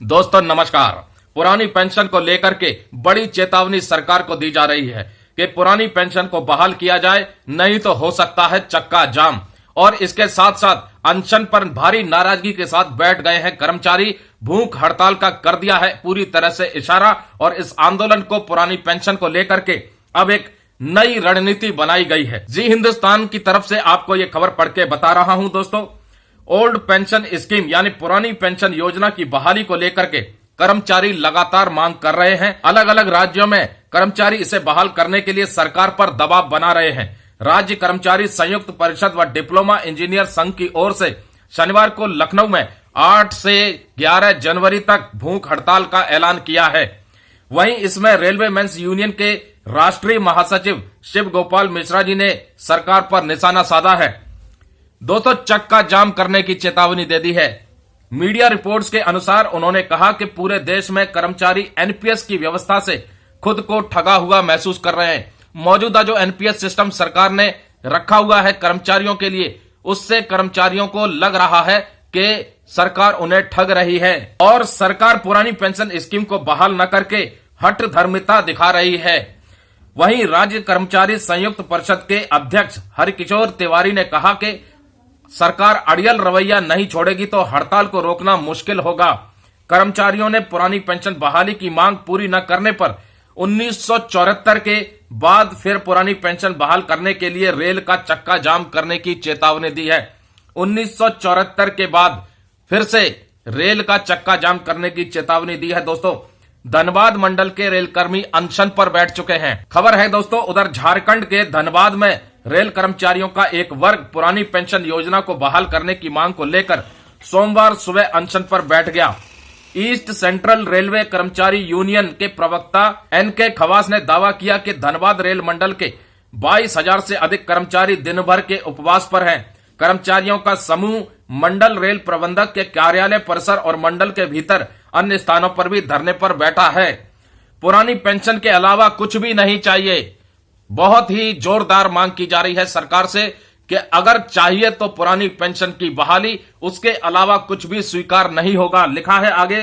दोस्तों नमस्कार। पुरानी पेंशन को लेकर के बड़ी चेतावनी सरकार को दी जा रही है कि पुरानी पेंशन को बहाल किया जाए, नहीं तो हो सकता है चक्का जाम। और इसके साथ साथ अनशन पर भारी नाराजगी के साथ बैठ गए हैं कर्मचारी। भूख हड़ताल का कर दिया है पूरी तरह से इशारा और इस आंदोलन को पुरानी पेंशन को लेकर के अब एक नई रणनीति बनाई गई है। जी हिंदुस्तान की तरफ से आपको ये खबर पढ़ के बता रहा हूं दोस्तों। ओल्ड पेंशन स्कीम यानी पुरानी पेंशन योजना की बहाली को लेकर के कर्मचारी लगातार मांग कर रहे हैं। अलग अलग राज्यों में कर्मचारी इसे बहाल करने के लिए सरकार पर दबाव बना रहे हैं। राज्य कर्मचारी संयुक्त परिषद व डिप्लोमा इंजीनियर संघ की ओर से शनिवार को लखनऊ में 8 से 11 जनवरी तक भूख हड़ताल का ऐलान किया है। वहीं इसमें रेलवे मेंस यूनियन के राष्ट्रीय महासचिव शिव गोपाल मिश्रा जी ने सरकार पर निशाना साधा है। दोस्तों चक्का जाम करने की चेतावनी दे दी है। मीडिया रिपोर्ट्स के अनुसार उन्होंने कहा कि पूरे देश में कर्मचारी एनपीएस की व्यवस्था से खुद को ठगा हुआ महसूस कर रहे हैं। मौजूदा जो एनपीएस सिस्टम सरकार ने रखा हुआ है कर्मचारियों के लिए, उससे कर्मचारियों को लग रहा है कि सरकार उन्हें ठग रही है और सरकार पुरानी पेंशन स्कीम को बहाल न करके हठ धर्मिता दिखा रही है। वहीं राज्य कर्मचारी संयुक्त परिषद के अध्यक्ष हरकिशोर तिवारी ने कहा कि सरकार अड़ियल रवैया नहीं छोड़ेगी तो हड़ताल को रोकना मुश्किल होगा। कर्मचारियों ने पुरानी पेंशन बहाली की मांग पूरी न करने पर 1974 के बाद फिर पुरानी पेंशन बहाल करने के लिए रेल का चक्का जाम करने की चेतावनी दी है। 1974 के बाद फिर से रेल का चक्का जाम करने की चेतावनी दी है। दोस्तों धनबाद मंडल के रेलकर्मी अनशन पर बैठ चुके हैं। खबर है दोस्तों उधर झारखंड के धनबाद में रेल कर्मचारियों का एक वर्ग पुरानी पेंशन योजना को बहाल करने की मांग को लेकर सोमवार सुबह अनशन पर बैठ गया। ईस्ट सेंट्रल रेलवे कर्मचारी यूनियन के प्रवक्ता एनके खवास ने दावा किया कि धनबाद रेल मंडल के 22,000 से अधिक कर्मचारी दिन भर के उपवास पर हैं। कर्मचारियों का समूह मंडल रेल प्रबंधक के कार्यालय परिसर और मंडल के भीतर अन्य स्थानों पर भी धरने पर बैठा है। पुरानी पेंशन के अलावा कुछ भी नहीं चाहिए। बहुत ही जोरदार मांग की जा रही है सरकार से कि अगर चाहिए तो पुरानी पेंशन की बहाली, उसके अलावा कुछ भी स्वीकार नहीं होगा। लिखा है आगे,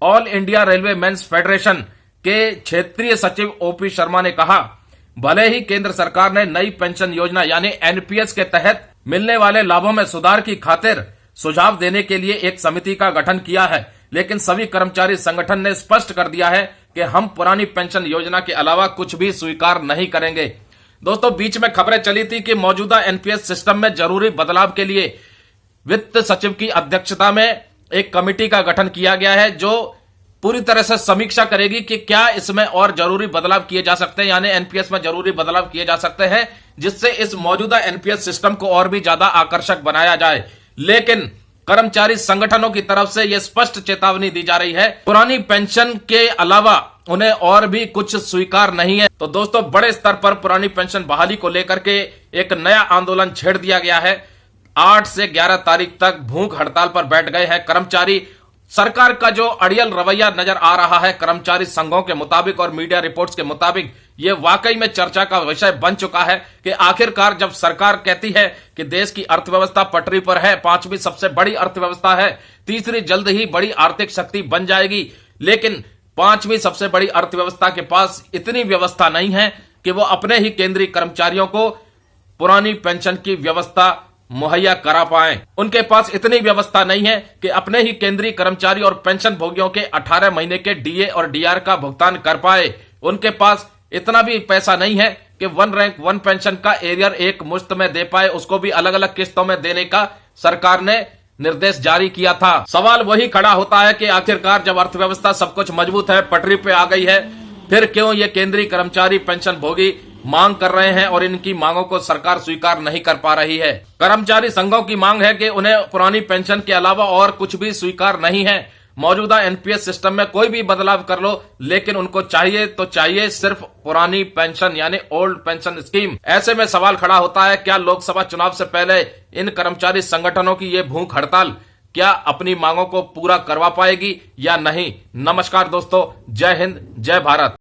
all India railway men's federation के क्षेत्रीय सचिव ओपी शर्मा ने कहा, भले ही केंद्र सरकार ने नई पेंशन योजना यानी एनपीएस के तहत मिलने वाले लाभों में सुधार की खातिर सुझाव देने के लिए एक समिति का गठन किया है, लेकिन सभी कर्मचारी संगठन ने स्पष्ट कर दिया है कि हम पुरानी पेंशन योजना के अलावा कुछ भी स्वीकार नहीं करेंगे। दोस्तों बीच में खबरें चली थी कि मौजूदा एनपीएस सिस्टम में जरूरी बदलाव के लिए वित्त सचिव की अध्यक्षता में एक कमेटी का गठन किया गया है जो पूरी तरह से समीक्षा करेगी कि क्या इसमें और जरूरी बदलाव किए जा सकते हैं, यानी एनपीएस में जरूरी बदलाव किए जा सकते हैं जिससे इस मौजूदा एनपीएस सिस्टम को और भी ज्यादा आकर्षक बनाया जाए। लेकिन कर्मचारी संगठनों की तरफ से यह स्पष्ट चेतावनी दी जा रही है, पुरानी पेंशन के अलावा उन्हें और भी कुछ स्वीकार नहीं है। तो दोस्तों बड़े स्तर पर पुरानी पेंशन बहाली को लेकर के एक नया आंदोलन छेड़ दिया गया है। 8 से 11 तारीख तक भूख हड़ताल पर बैठ गए हैं कर्मचारी। सरकार का जो अड़ियल रवैया नजर आ रहा है कर्मचारी संघों के मुताबिक और मीडिया रिपोर्ट्स के मुताबिक, ये वाकई में चर्चा का विषय बन चुका है कि आखिरकार जब सरकार कहती है कि देश की अर्थव्यवस्था पटरी पर है, 5वीं सबसे बड़ी अर्थव्यवस्था है, तीसरी जल्द ही बड़ी आर्थिक शक्ति बन जाएगी, लेकिन 5वीं सबसे बड़ी अर्थव्यवस्था के पास इतनी व्यवस्था नहीं है कि वो अपने ही केंद्रीय कर्मचारियों को पुरानी पेंशन की व्यवस्था मुहैया करा पाए। उनके पास इतनी व्यवस्था नहीं है कि अपने ही केंद्रीय कर्मचारी और पेंशन भोगियों के 18 महीने के डीए और डीआर का भुगतान कर पाए। उनके पास इतना भी पैसा नहीं है कि 1 रैंक 1 पेंशन का एरियर एक मुश्त में दे पाए, उसको भी अलग अलग किस्तों में देने का सरकार ने निर्देश जारी किया था। सवाल वही खड़ा होता है कि आखिरकार जब अर्थव्यवस्था सब कुछ मजबूत है, पटरी पे आ गई है, फिर क्यों ये केंद्रीय कर्मचारी पेंशन भोगी मांग कर रहे हैं और इनकी मांगों को सरकार स्वीकार नहीं कर पा रही है। कर्मचारी संघों की मांग है कि उन्हें पुरानी पेंशन के अलावा और कुछ भी स्वीकार नहीं है। मौजूदा एनपीएस सिस्टम में कोई भी बदलाव कर लो, लेकिन उनको चाहिए तो चाहिए सिर्फ पुरानी पेंशन यानी ओल्ड पेंशन स्कीम। ऐसे में सवाल खड़ा होता है, क्या लोकसभा चुनाव से पहले इन कर्मचारी संगठनों की ये भूख हड़ताल क्या अपनी मांगों को पूरा करवा पाएगी या नहीं। नमस्कार दोस्तों, जय हिंद, जय भारत।